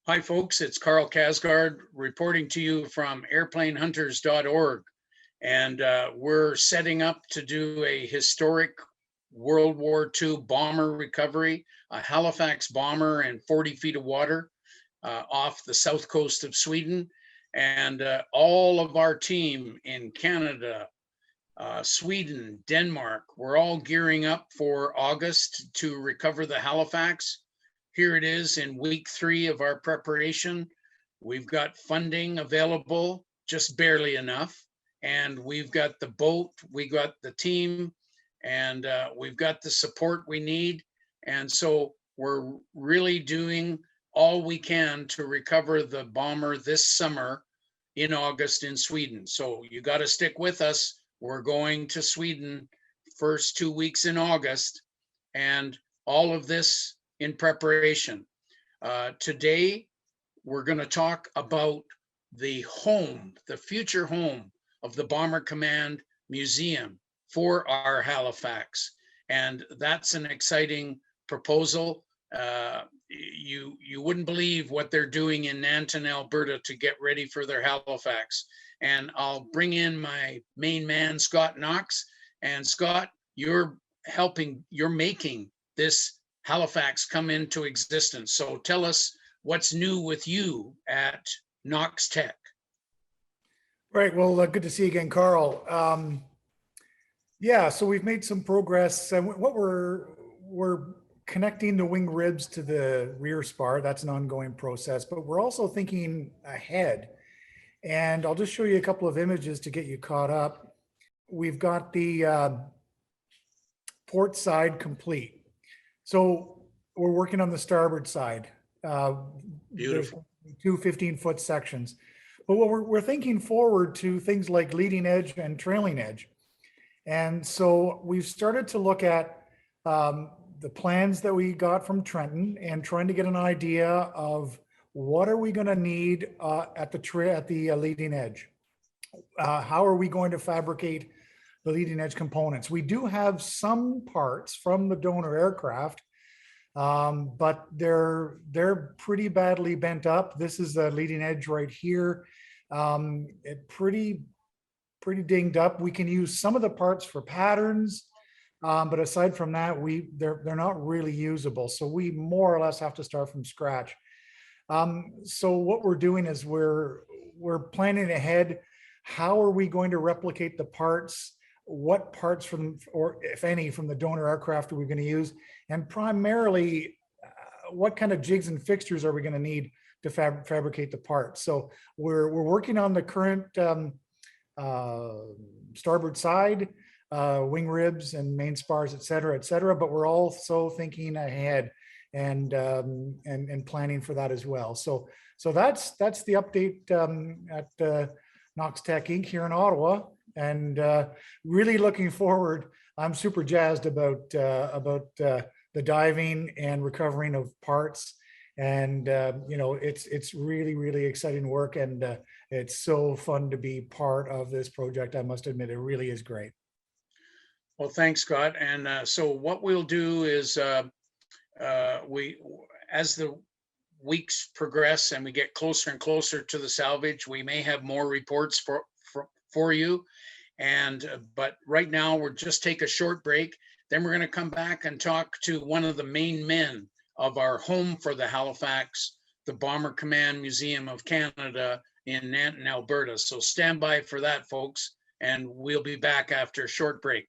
Hi, folks. It's Carl Kasgard reporting to you from airplanehunters.org. And we're setting up to do a historic World War II bomber recovery, a Halifax bomber in 40 feet of water off the south coast of Sweden. And all of our team in Canada, Sweden, Denmark, we're all gearing up for August to recover the Halifax. Here it is in week 3 of our preparation. We've got funding available, just barely enough. And we've got the boat, we got the team, and we've got the support we need. And so we're really doing all we can to recover the bomber this summer in August in Sweden. So you got to stick with us. We're going to Sweden first 2 weeks in August, and all of this in preparation. Today, we're going to talk about the home, the future home of the Bomber Command Museum for our Halifax. And that's an exciting proposal. You wouldn't believe what they're doing in Nanton, Alberta to get ready for their Halifax. And I'll bring in my main man, Scott Knox. And Scott, you're making this Halifax come into existence. So tell us what's new with you at Knox Tech. Right. Well, good to see you again, Carl. Yeah, so we've made some progress. What we're connecting the wing ribs to the rear spar. That's an ongoing process, but we're also thinking ahead. And I'll just show you a couple of images to get you caught up. We've got the port side complete. So we're working on the starboard side. Beautiful. There's two 15-foot sections. But what we're thinking forward to things like leading edge and trailing edge. And so we've started to look at the plans that we got from Trenton and trying to get an idea of what are we going to need at the leading edge. How are we going to fabricate the leading edge components? We do have some parts from the donor aircraft, but they're pretty badly bent up. This is the leading edge right here. It pretty dinged up. We can use some of the parts for patterns, but aside from that, they're not really usable. So we more or less have to start from scratch. So what we're doing is we're planning ahead. How are we going to replicate the parts? What parts from, or if any, from the donor aircraft are we going to use? And primarily, what kind of jigs and fixtures are we going to need to fabricate the parts? So we're working on the current starboard side, wing ribs and main spars, et cetera, but we're also thinking ahead and planning for that as well. So that's the update at Knox Tech Inc. here in Ottawa, and really looking forward. I'm super jazzed about the diving and recovering of parts, and it's really exciting work, and it's so fun to be part of this project. I must admit, it really is great. Well, thanks, Scott. And so what we'll do is as the weeks progress and we get closer and closer to the salvage, we may have more reports for you. And but right now we'll just take a short break. Then we're going to come back and talk to one of the main men of our home for the Halifax, the Bomber Command Museum of Canada in Nanton, Alberta. So stand by for that, folks, and we'll be back after a short break.